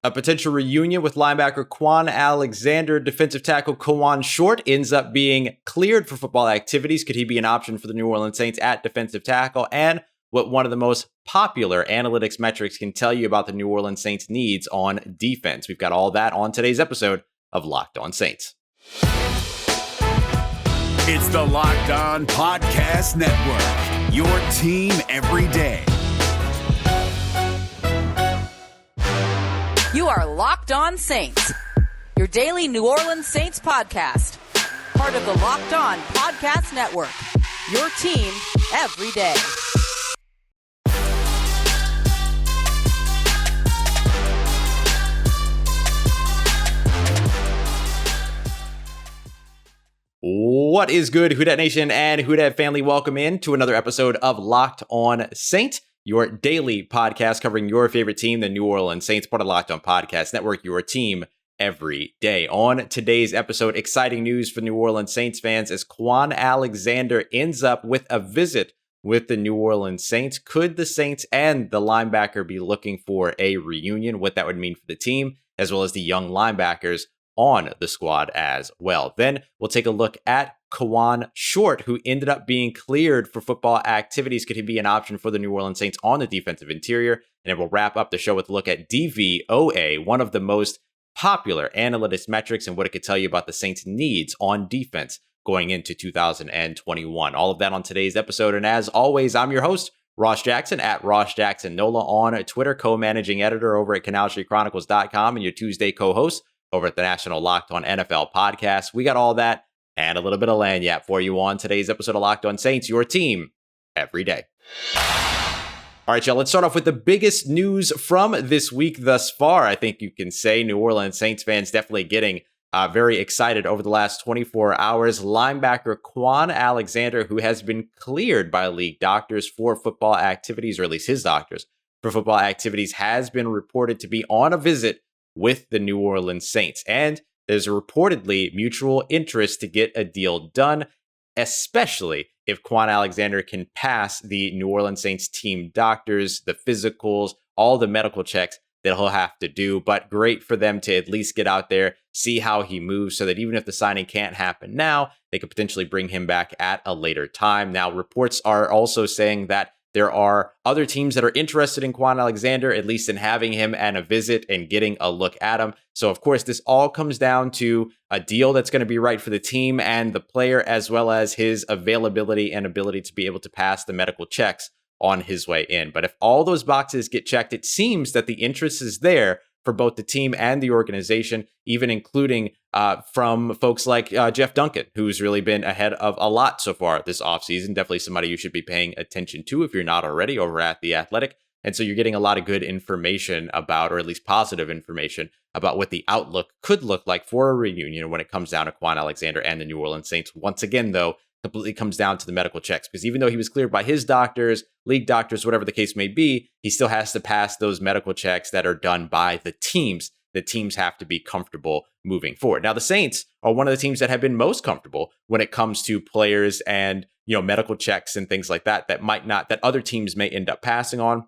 A potential reunion with linebacker Kwon Alexander. Defensive tackle Kawann Short ends up being cleared for football activities. Could he be an option for the New Orleans Saints at defensive tackle? And what one of the most popular analytics metrics can tell you about the New Orleans Saints' needs on defense. We've got all that on today's episode of Locked On Saints. It's the Locked On Podcast Network, your team every day. You are Locked On Saints, your daily New Orleans Saints podcast. Part of the Locked On Podcast Network, your team every day. What is good, Who Dat Nation and Who Dat family? Welcome in to another episode of Locked On Saints, your daily podcast covering your favorite team, the New Orleans Saints, part of Locked On Podcast Network, your team every day. On today's episode, exciting news for New Orleans Saints fans as Kwon Alexander ends up with a visit with the New Orleans Saints. Could the Saints and the linebacker be looking for a reunion? What that would mean for the team, as well as the young linebackers on the squad as well. Then we'll take a look at Kawann Short, who ended up being cleared for football activities. Could he be an option for the New Orleans Saints on the defensive interior? And then we'll wrap up the show with a look at DVOA, one of the most popular analytics metrics and what it could tell you about the Saints' needs on defense going into 2021. All of that on today's episode. And as always, I'm your host, Ross Jackson, at Ross Jackson Nola on Twitter, co-managing editor over at CanalStreetChronicles.com, and your Tuesday co-host over at the National Locked On NFL podcast. We got all that and a little bit of lanyap for you on today's episode of Locked On Saints, your team every day. All right, y'all, let's start off with the biggest news from this week thus far. I think you can say New Orleans Saints fans definitely getting very excited over the last 24 hours. Linebacker Kwon Alexander, who has been cleared by league doctors for football activities, or at least his doctors for football activities, has been reported to be on a visit with the New Orleans Saints. And there's a reportedly mutual interest to get a deal done, especially if Kwon Alexander can pass the New Orleans Saints team doctors, the physicals, all the medical checks that he'll have to do. But great for them to at least get out there, see how he moves, so that even if the signing can't happen now, they could potentially bring him back at a later time. Now, reports are also saying that there are other teams that are interested in Kwon Alexander, at least in having him and a visit and getting a look at him. So, of course, this all comes down to a deal that's going to be right for the team and the player, as well as his availability and ability to be able to pass the medical checks on his way in. But if all those boxes get checked, it seems that the interest is there for both the team and the organization, even including from folks like Jeff Duncan, who's really been ahead of a lot so far this offseason. Definitely somebody you should be paying attention to if you're not already over at The Athletic. And so you're getting a lot of good information about, or at least positive information about what the outlook could look like for a reunion when it comes down to Kwon Alexander and the New Orleans Saints. Once again, though, completely comes down to the medical checks, because even though he was cleared by his doctors, league doctors, whatever the case may be, he still has to pass those medical checks that are done by the teams. The teams have to be comfortable moving forward. Now, the Saints are one of the teams that have been most comfortable when it comes to players and, medical checks and things like that, that other teams may end up passing on.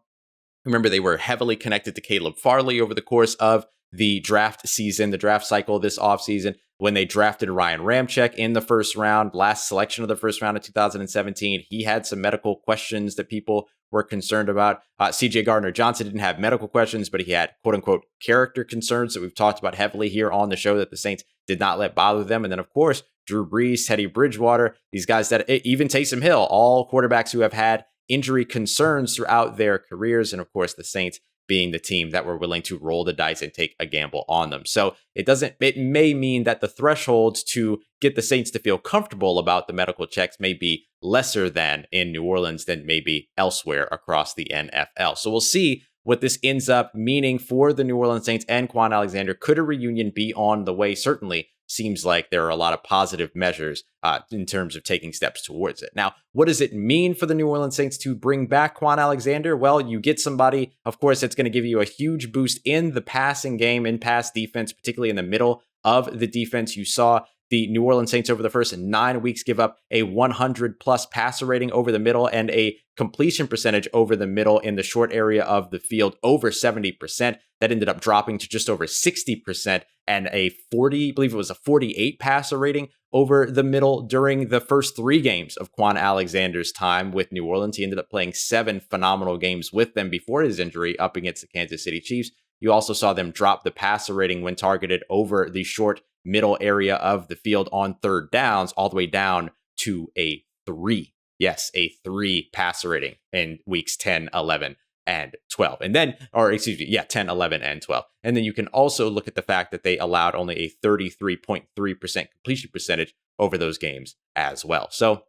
Remember, they were heavily connected to Caleb Farley over the course of the draft season, the draft cycle this offseason, when they drafted Ryan Ramczyk in the first round, last selection of the first round of 2017. He had some medical questions that people were concerned about. CJ Gardner-Johnson didn't have medical questions, but he had quote-unquote character concerns that we've talked about heavily here on the show that the Saints did not let bother them. And then, of course, Drew Brees, Teddy Bridgewater, these guys that, even Taysom Hill, all quarterbacks who have had injury concerns throughout their careers. And, of course, the Saints being the team that were willing to roll the dice and take a gamble on them. So it may mean that the thresholds to get the Saints to feel comfortable about the medical checks may be lesser than in New Orleans than maybe elsewhere across the NFL. So we'll see what this ends up meaning for the New Orleans Saints and Kwon Alexander. Could a reunion be on the way? Certainly seems like there are a lot of positive measures in terms of taking steps towards it. Now, what does it mean for the New Orleans Saints to bring back Kwon Alexander? Well, you get somebody, of course, that's going to give you a huge boost in the passing game, in pass defense, particularly in the middle of the defense. You saw the New Orleans Saints over the first 9 weeks give up a 100+ passer rating over the middle and a completion percentage over the middle in the short area of the field over 70%. That ended up dropping to just over 60% and I believe it was a 48 passer rating over the middle during the first 3 games of Kwon Alexander's time with New Orleans. He ended up playing 7 phenomenal games with them before his injury up against the Kansas City Chiefs. You also saw them drop the passer rating when targeted over the short middle area of the field on third downs all the way down to a 3. Yes, a 3 passer rating in weeks 10, 11, and 12. And then, 10, 11, and 12. And then you can also look at the fact that they allowed only a 33.3% completion percentage over those games as well. So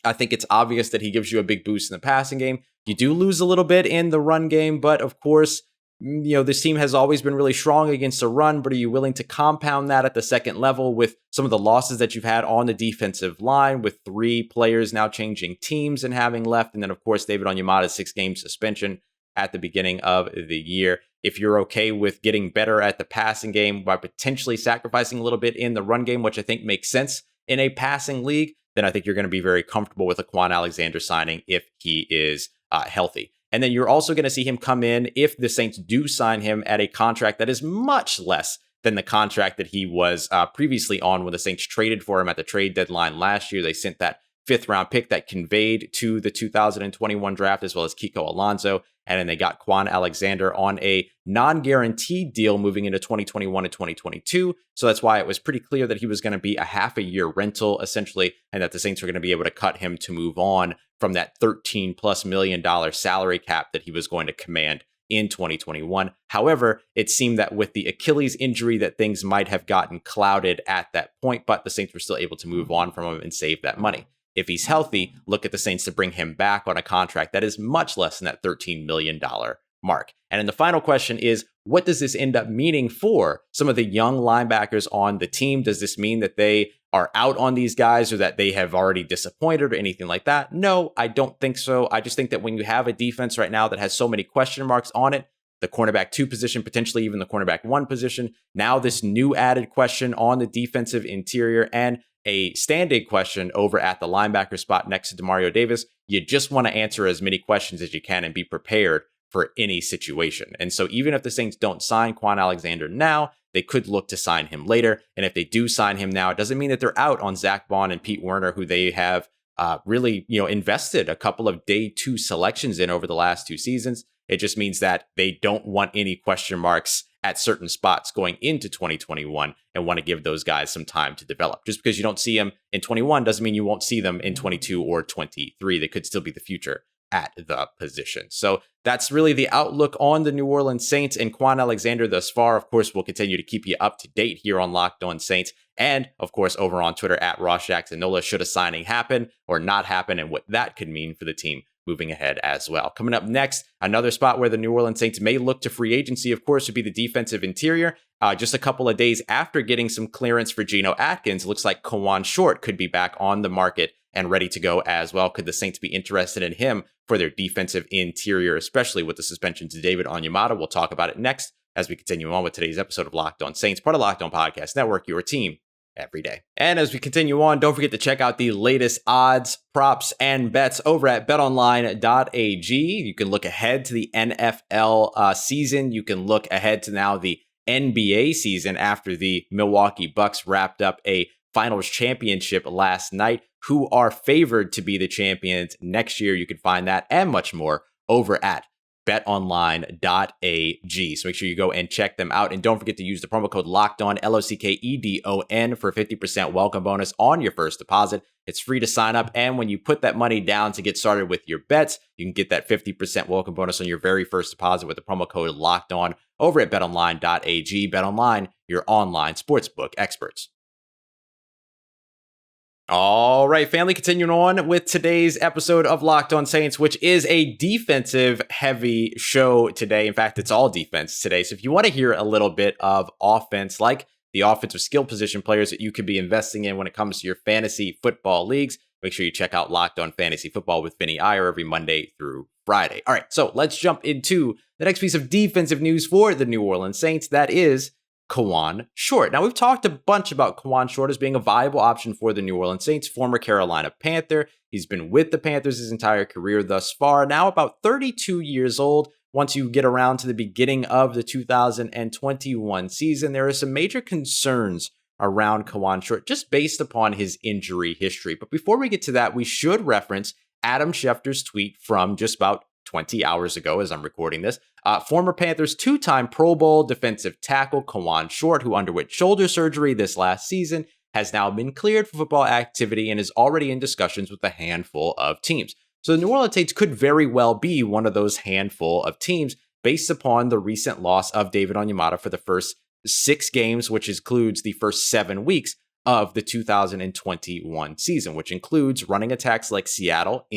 I think it's obvious that he gives you a big boost in the passing game. You do lose a little bit in the run game, but of course, this team has always been really strong against the run, but are you willing to compound that at the second level with some of the losses that you've had on the defensive line, with 3 players now changing teams and having left? And then, of course, David Onyemata's 6-game suspension at the beginning of the year. If you're okay with getting better at the passing game by potentially sacrificing a little bit in the run game, which I think makes sense in a passing league, then I think you're going to be very comfortable with a Kwon Alexander signing if he is healthy. And then you're also going to see him come in if the Saints do sign him at a contract that is much less than the contract that he was previously on when the Saints traded for him at the trade deadline last year. They sent that 5th-round pick that conveyed to the 2021 draft, as well as Kiko Alonso. And then they got Kwon Alexander on a non-guaranteed deal moving into 2021 and 2022. So that's why it was pretty clear that he was going to be a half-a-year rental, essentially, and that the Saints were going to be able to cut him to move on from that $13+ million salary cap that he was going to command in 2021. However, it seemed that with the Achilles injury that things might have gotten clouded at that point, but the Saints were still able to move on from him and save that money. If he's healthy, look at the Saints to bring him back on a contract that is much less than that $13 million mark. And then the final question is, what does this end up meaning for some of the young linebackers on the team? Does this mean that they are out on these guys or that they have already disappointed or anything like that? No, I don't think so. I just think that when you have a defense right now that has so many question marks on it, the cornerback 2 position, potentially even the cornerback 1 position, now this new added question on the defensive interior, and a standing question over at the linebacker spot next to Demario Davis, you just want to answer as many questions as you can and be prepared for any situation. And so even if the Saints don't sign Kwon Alexander now, they could look to sign him later. And if they do sign him now, it doesn't mean that they're out on Zack, Baun, and Pete Werner, who they have really invested a couple of day 2 selections in over the last 2 seasons. It just means that they don't want any question marks at certain spots going into 2021 and want to give those guys some time to develop. Just because you don't see them in 21 doesn't mean you won't see them in 22 or 23. They could still be the future at the position. So that's really the outlook on the New Orleans Saints and Kwon Alexander thus far. Of course, we'll continue to keep you up to date here on Locked On Saints. And of course, over on Twitter at Ross Jackson Nola, should a signing happen or not happen and what that could mean for the team moving ahead as well. Coming up next, another spot where the New Orleans Saints may look to free agency, of course, would be the defensive interior. Just a couple of days after getting some clearance for Geno Atkins, looks like Kawann Short could be back on the market and ready to go as well. Could the Saints be interested in him for their defensive interior, especially with the suspension to David Onyemata? We'll talk about it next as we continue on with today's episode of Locked On Saints, part of Locked On Podcast Network, your team every day. And as we continue on, don't forget to check out the latest odds, props, and bets over at betonline.ag. You can look ahead to the NFL season. You can look ahead to now the NBA season after the Milwaukee Bucks wrapped up a finals championship last night. Who are favored to be the champions next year? You can find that and much more over at betonline.ag. So make sure you go and check them out. And don't forget to use the promo code LOCKEDON, LOCKEDON, for a 50% welcome bonus on your first deposit. It's free to sign up. And when you put that money down to get started with your bets, you can get that 50% welcome bonus on your very first deposit with the promo code LOCKEDON over at betonline.ag. BetOnline, your online sportsbook experts. All right, family, continuing on with today's episode of Locked On Saints, which is a defensive-heavy show today. In fact, it's all defense today. So if you want to hear a little bit of offense, like the offensive skill position players that you could be investing in when it comes to your fantasy football leagues, make sure you check out Locked On Fantasy Football with Vinny Iyer every Monday through Friday. All right, so let's jump into the next piece of defensive news for the New Orleans Saints. That is Kawann Short. Now, we've talked a bunch about Kawann Short as being a viable option for the New Orleans Saints, former Carolina Panther. He's been with the Panthers his entire career thus far, now about 32 years old. Once you get around to the beginning of the 2021 season, there are some major concerns around Kawann Short just based upon his injury history. But before we get to that, we should reference Adam Schefter's tweet from just about 20 hours ago as I'm recording this. Former Panthers two-time Pro Bowl defensive tackle Kawann Short, who underwent shoulder surgery this last season, has now been cleared for football activity and is already in discussions with a handful of teams. So the New Orleans Saints could very well be one of those handful of teams based upon the recent loss of David Onyemata for the first 6 games, which includes the first 7 weeks of the 2021 season, which includes running attacks like Seattle,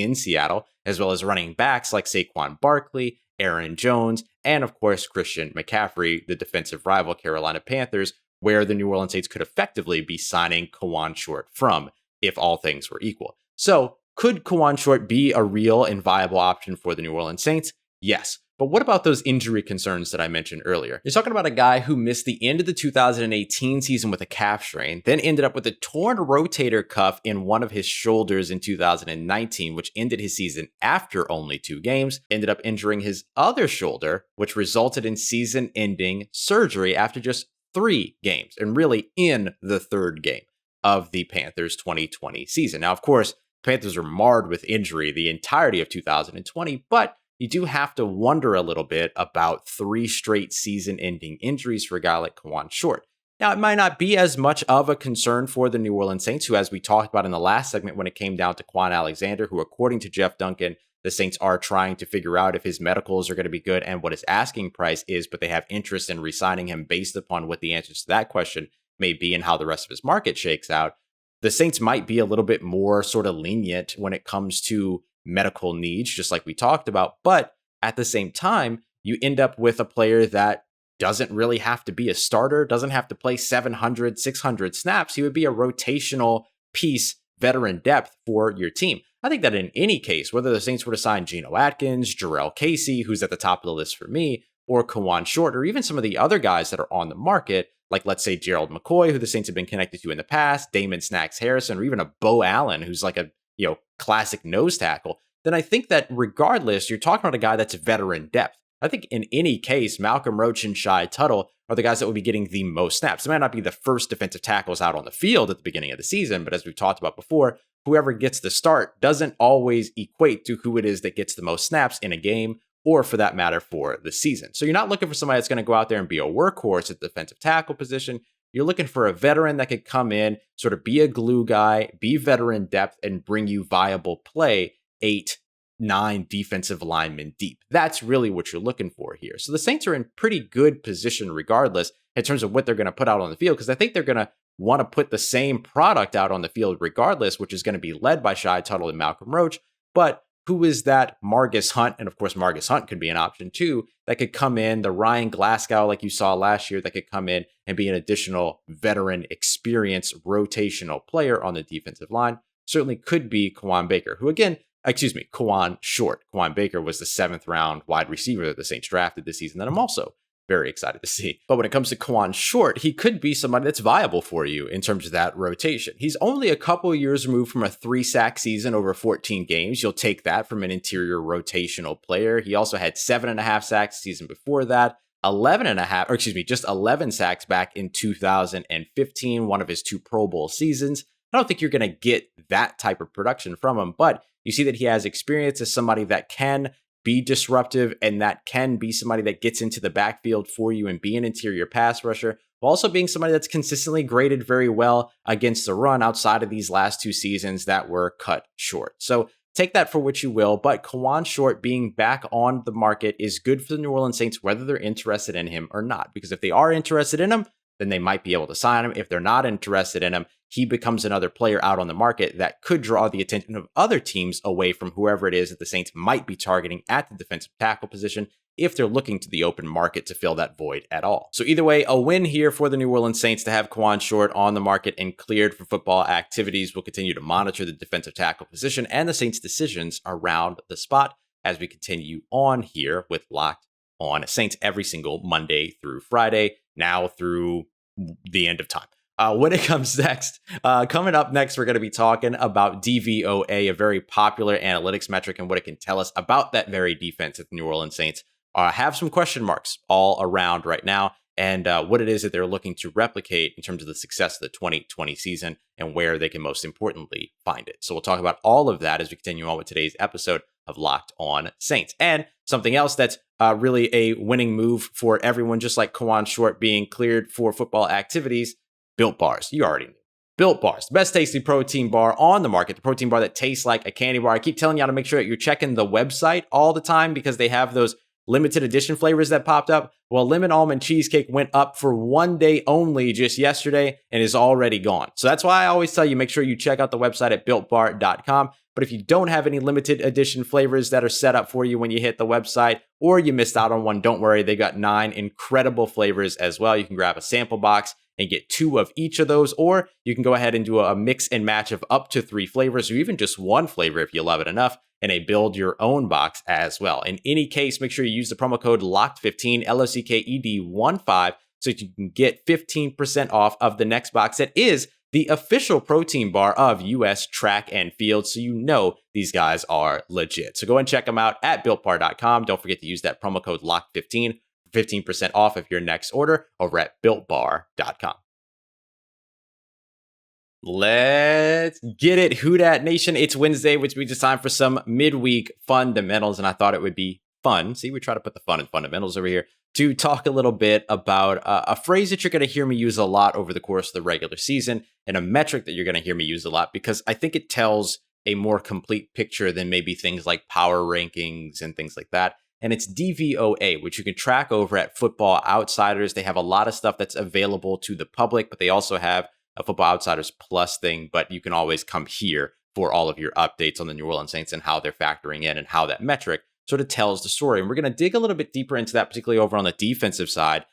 as well as running backs like Saquon Barkley, Aaron Jones, and of course, Christian McCaffrey, the defensive rival Carolina Panthers, where the New Orleans Saints could effectively be signing Kawann Short from if all things were equal. So could Kawann Short be a real and viable option for the New Orleans Saints? Yes. But what about those injury concerns that I mentioned earlier? You're talking about a guy who missed the end of the 2018 season with a calf strain, then ended up with a torn rotator cuff in one of his shoulders in 2019, which ended his season after only 2 games, ended up injuring his other shoulder, which resulted in season-ending surgery after just 3 games, and really in the 3rd game of the Panthers' 2020 season. Now, of course, Panthers are marred with injury the entirety of 2020, but you do have to wonder a little bit about 3 straight season-ending injuries for a guy like Kawann Short. Now, it might not be as much of a concern for the New Orleans Saints, who, as we talked about in the last segment when it came down to Kwon Alexander, who, according to Jeff Duncan, the Saints are trying to figure out if his medicals are going to be good and what his asking price is, but they have interest in re-signing him based upon what the answers to that question may be and how the rest of his market shakes out. The Saints might be a little bit more sort of lenient when it comes to medical needs, just like we talked about. But at the same time, you end up with a player that doesn't really have to be a starter, doesn't have to play 700, 600 snaps. He would be a rotational piece, veteran depth for your team. I think that in any case, whether the Saints were to sign Geno Atkins, Jarrell Casey, who's at the top of the list for me, or Kawann Short, or even some of the other guys that are on the market, like let's say Gerald McCoy, who the Saints have been connected to in the past, Damon Snacks Harrison, or even a Bo Allen, who's like a classic nose tackle, then I think that regardless, you're talking about a guy that's veteran depth. I think in any case, Malcolm Roach and Shai Tuttle are the guys that will be getting the most snaps. They might not be the first defensive tackles out on the field at the beginning of the season, but as we've talked about before, whoever gets the start doesn't always equate to who it is that gets the most snaps in a game, or for that matter, for the season. So you're not looking for somebody that's going to go out there and be a workhorse at the defensive tackle position. You're looking for a veteran that could come in, sort of be a glue guy, be veteran depth, and bring you viable play 8, 9 defensive linemen deep. That's really what you're looking for here. So the Saints are in pretty good position regardless in terms of what they're going to put out on the field, because I think they're going to want to put the same product out on the field regardless, which is going to be led by Shai Tuttle and Malcolm Roach. But who is that Margus Hunt? And of course, Margus Hunt could be an option too, that could come in, the Ryan Glasgow, like you saw last year, that could come in and be an additional veteran, experienced, rotational player on the defensive line. Certainly could be Kawann Baker, who again, Kawann Short. Kawann Baker was the 7th round wide receiver that the Saints drafted this season that I'm also very excited to see. But when it comes to Kawann Short, he could be somebody that's viable for you in terms of that rotation. He's only a couple of years removed from a 3-sack season over 14 games. You'll take that from an interior rotational player. He also had 7.5 sacks the season before that, 11 sacks back in 2015, one of his 2 Pro Bowl seasons. I don't think you're going to get that type of production from him, but you see that he has experience as somebody that can be disruptive and that can be somebody that gets into the backfield for you and be an interior pass rusher, while also being somebody that's consistently graded very well against the run outside of these last 2 seasons that were cut short. So take that for what you will, but Kawann Short being back on the market is good for the New Orleans Saints, whether they're interested in him or not, because if they are interested in him, then they might be able to sign him. If they're not interested in him, he becomes another player out on the market that could draw the attention of other teams away from whoever it is that the Saints might be targeting at the defensive tackle position if they're looking to the open market to fill that void at all. So either way, a win here for the New Orleans Saints to have Kawann Short on the market and cleared for football activities. We'll continue to monitor the defensive tackle position and the Saints' decisions around the spot as we continue on here with Locked On Saints every single Monday through Friday. now through the end of time. When it comes next, coming up next, we're going to be talking about DVOA, a very popular analytics metric, and what it can tell us about that very defense that the New Orleans Saints have some question marks all around right now, and what it is that they're looking to replicate in terms of the success of the 2020 season and where they can most importantly find it. So we'll talk about all of that as we continue on with today's episode of Locked On Saints. And something else that's really a winning move for everyone, just like Kawann Short being cleared for football activities, Built Bars. You already knew. Built Bars, the best tasty protein bar on the market, the protein bar that tastes like a candy bar. I keep telling you to make sure that you're checking the website all the time because they have those limited edition flavors that popped up. Well, lemon almond cheesecake went up for 1 day only just yesterday and is already gone. So that's why I always tell you, make sure you check out the website at builtbar.com. But if you don't have any limited edition flavors that are set up for you when you hit the website, or you missed out on one, don't worry. They got 9 incredible flavors as well. You can grab a sample box and get 2 of each of those, or you can go ahead and do a mix and match of up to 3 flavors, or even just 1 flavor if you love it enough, and a build your own box as well. In any case, make sure you use the promo code LOCKED15, LOCKED15, so that you can get 15% off of the next box that is the official protein bar of US Track and Field, so you know these guys are legit. So go and check them out at builtbar.com. Don't forget to use that promo code LOCKED15 for 15% off of your next order over at builtbar.com. Let's get it, Who Dat Nation. It's Wednesday, which means it's time for some midweek fundamentals, and I thought it would be fun. See, we try to put the fun in fundamentals over here to talk a little bit about a phrase that you're going to hear me use a lot over the course of the regular season, and a metric that you're going to hear me use a lot because I think it tells a more complete picture than maybe things like power rankings and things like that. And it's DVOA, which you can track over at Football Outsiders. They have a lot of stuff that's available to the public, but they also have a Football Outsiders Plus thing, but you can always come here for all of your updates on the New Orleans Saints and how they're factoring in and how that metric sort of tells the story. And we're going to dig a little bit deeper into that, particularly over on the defensive side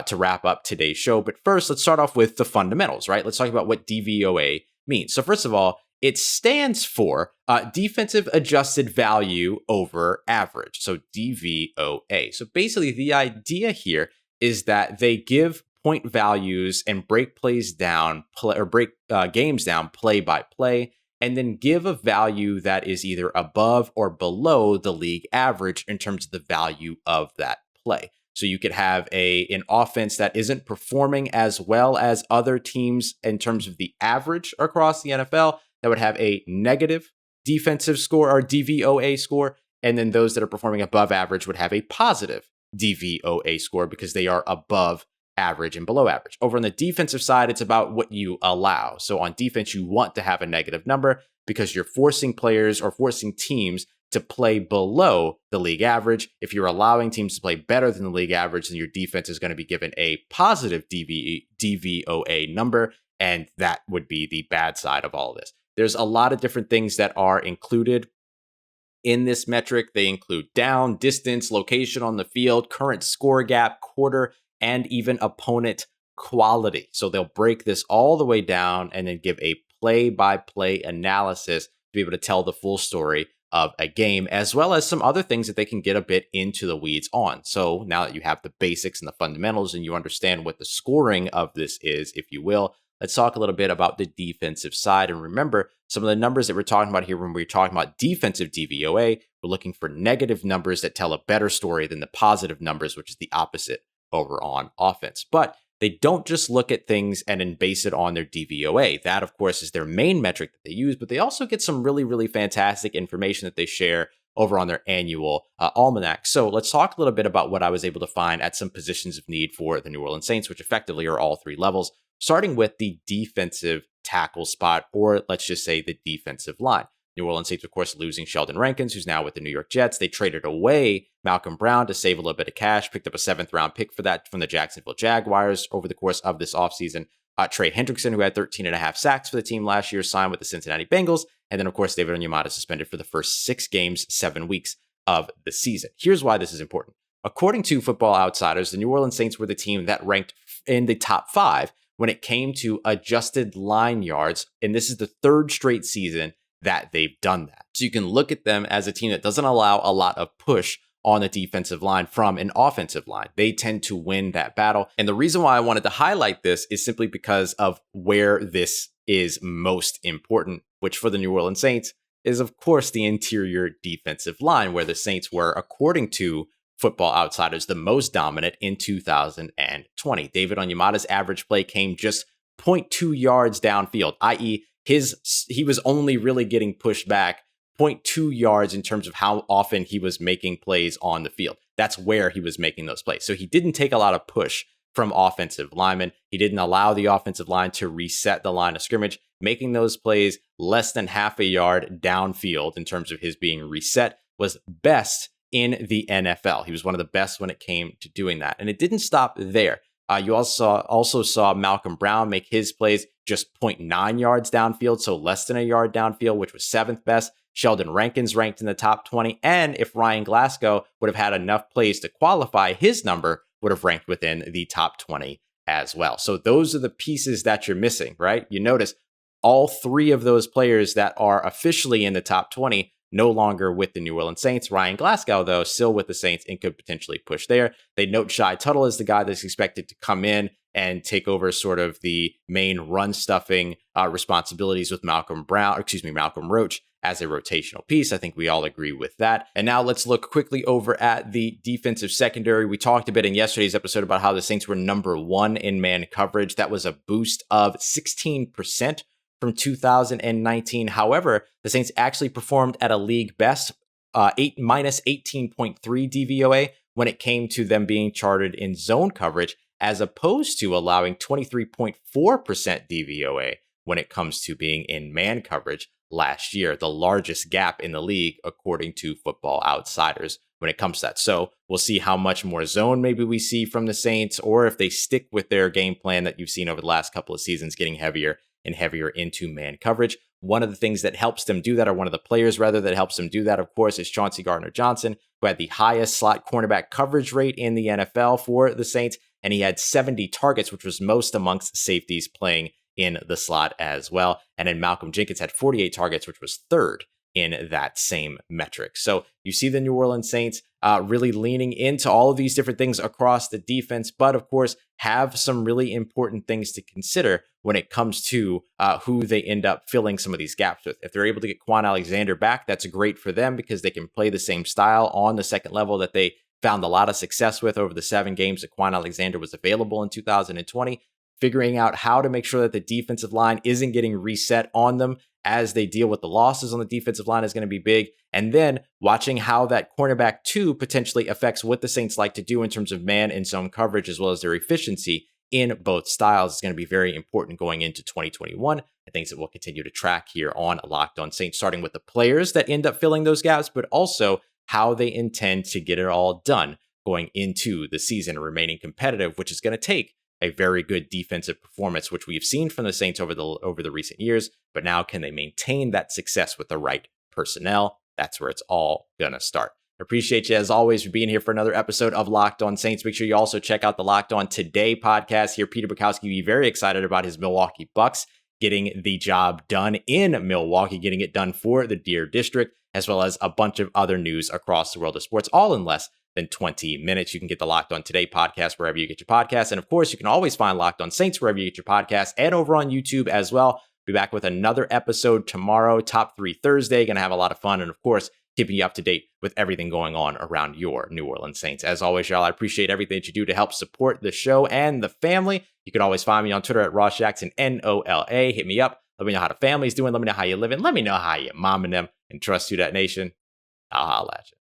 to wrap up today's show. But first, let's start off with the fundamentals, right? Let's talk about what DVOA means. So first of all, it stands for defensive adjusted value over average. So DVOA. So basically the idea here is that they give point values and break plays down, break games down play by play, and then give a value that is either above or below the league average in terms of the value of that play. So you could have an offense that isn't performing as well as other teams in terms of the average across the NFL that would have a negative defensive score or DVOA score. And then those that are performing above average would have a positive DVOA score because they are above average and below average. Over on the defensive side, it's about what you allow. So on defense, you want to have a negative number because you're forcing players or forcing teams to play below the league average. If you're allowing teams to play better than the league average, then your defense is going to be given a positive DVOA number, and that would be the bad side of all of this. There's a lot of different things that are included in this metric. They include down, distance, location on the field, current score gap, quarter, and even opponent quality. So they'll break this all the way down and then give a play-by-play analysis to be able to tell the full story of a game, as well as some other things that they can get a bit into the weeds on. So now that you have the basics and the fundamentals and you understand what the scoring of this is, if you will, let's talk a little bit about the defensive side. And remember, some of the numbers that we're talking about here when we're talking about defensive DVOA, we're looking for negative numbers that tell a better story than the positive numbers, which is the opposite over on offense. But they don't just look at things and then base it on their DVOA. That, of course, is their main metric that they use, but they also get some really, really fantastic information that they share over on their annual almanac. So let's talk a little bit about what I was able to find at some positions of need for the New Orleans Saints, which effectively are all 3 levels, starting with the defensive tackle spot, or let's just say the defensive line. New Orleans Saints, of course, losing Sheldon Rankins, who's now with the New York Jets. They traded away Malcolm Brown to save a little bit of cash, picked up a 7th-round pick for that from the Jacksonville Jaguars over the course of this offseason. Trey Hendrickson, who had 13.5 sacks for the team last year, signed with the Cincinnati Bengals. And then, of course, David Onyemata suspended for the first 6 games, 7 weeks of the season. Here's why this is important. According to Football Outsiders, the New Orleans Saints were the team that ranked in the top 5 when it came to adjusted line yards. And this is the 3rd straight season that they've done that. So you can look at them as a team that doesn't allow a lot of push on the defensive line from an offensive line. They tend to win that battle. And the reason why I wanted to highlight this is simply because of where this is most important, which for the New Orleans Saints is, of course, the interior defensive line, where the Saints were, according to Football Outsiders, the most dominant in 2020. David Onyemata's average play came just 0.2 yards downfield, i.e., he was only really getting pushed back 0.2 yards in terms of how often he was making plays on the field. That's where he was making those plays. So he didn't take a lot of push from offensive linemen. He didn't allow the offensive line to reset the line of scrimmage, making those plays less than half a yard downfield in terms of his being reset was best in the NFL. He was one of the best when it came to doing that. And it didn't stop there. You also saw Malcolm Brown make his plays just 0.9 yards downfield, so less than a yard downfield, which was 7th best. Sheldon Rankins ranked in the top 20. And if Ryan Glasgow would have had enough plays to qualify, his number would have ranked within the top 20 as well. So those are the pieces that you're missing, right? You notice all 3 of those players that are officially in the top 20 no longer with the New Orleans Saints. Ryan Glasgow, though, still with the Saints and could potentially push there. They note Shy Tuttle as the guy that's expected to come in and take over sort of the main run stuffing responsibilities with Malcolm Roach as a rotational piece. I think we all agree with that. And now let's look quickly over at the defensive secondary. We talked a bit in yesterday's episode about how the Saints were number 1 in man coverage. That was a boost of 16% from 2019. However, the Saints actually performed at a league best minus 18.3 DVOA when it came to them being charted in zone coverage, as opposed to allowing 23.4% DVOA when it comes to being in man coverage last year, the largest gap in the league, according to Football Outsiders when it comes to that. So we'll see how much more zone maybe we see from the Saints, or if they stick with their game plan that you've seen over the last couple of seasons, getting heavier and heavier into man coverage. One of the things that helps them do that, or one of the players rather that helps them do that, of course, is Chauncey Gardner-Johnson, who had the highest slot cornerback coverage rate in the NFL for the Saints, and he had 70 targets, which was most amongst safeties playing in the slot as well. And then Malcolm Jenkins had 48 targets, which was 3rd in that same metric. So you see the New Orleans Saints really leaning into all of these different things across the defense, but of course have some really important things to consider when it comes to who they end up filling some of these gaps with. If they're able to get Kwon Alexander back, that's great for them because they can play the same style on the second level that they found a lot of success with over the 7 games that Kwon Alexander was available in 2020. Figuring out how to make sure that the defensive line isn't getting reset on them as they deal with the losses on the defensive line is going to be big. And then watching how that cornerback 2 potentially affects what the Saints like to do in terms of man and zone coverage, as well as their efficiency in both styles, is going to be very important going into 2021. And things that we'll continue to track here on Locked On Saints, starting with the players that end up filling those gaps, but also how they intend to get it all done going into the season and remaining competitive, which is going to take a very good defensive performance, which we've seen from the Saints over the recent years. But now, can they maintain that success with the right personnel? That's where it's all going to start. Appreciate you, as always, for being here for another episode of Locked On Saints. Make sure you also check out the Locked On Today podcast. Here, Peter Bukowski will be very excited about his Milwaukee Bucks getting the job done in Milwaukee, getting it done for the Deer District, as well as a bunch of other news across the world of sports, all in less than 20 minutes. You can get the Locked On Today podcast wherever you get your podcasts. And of course, you can always find Locked On Saints wherever you get your podcasts and over on YouTube as well. Be back with another episode tomorrow, Top 3 Thursday. Going to have a lot of fun. And of course, keeping you up to date with everything going on around your New Orleans Saints. As always, y'all, I appreciate everything that you do to help support the show and the family. You can always find me on Twitter at Ross Jackson, NOLA. Hit me up. Let me know how the family's doing. Let me know how you're living. Let me know how you're momming them. And trust you, that nation. I'll holla at you.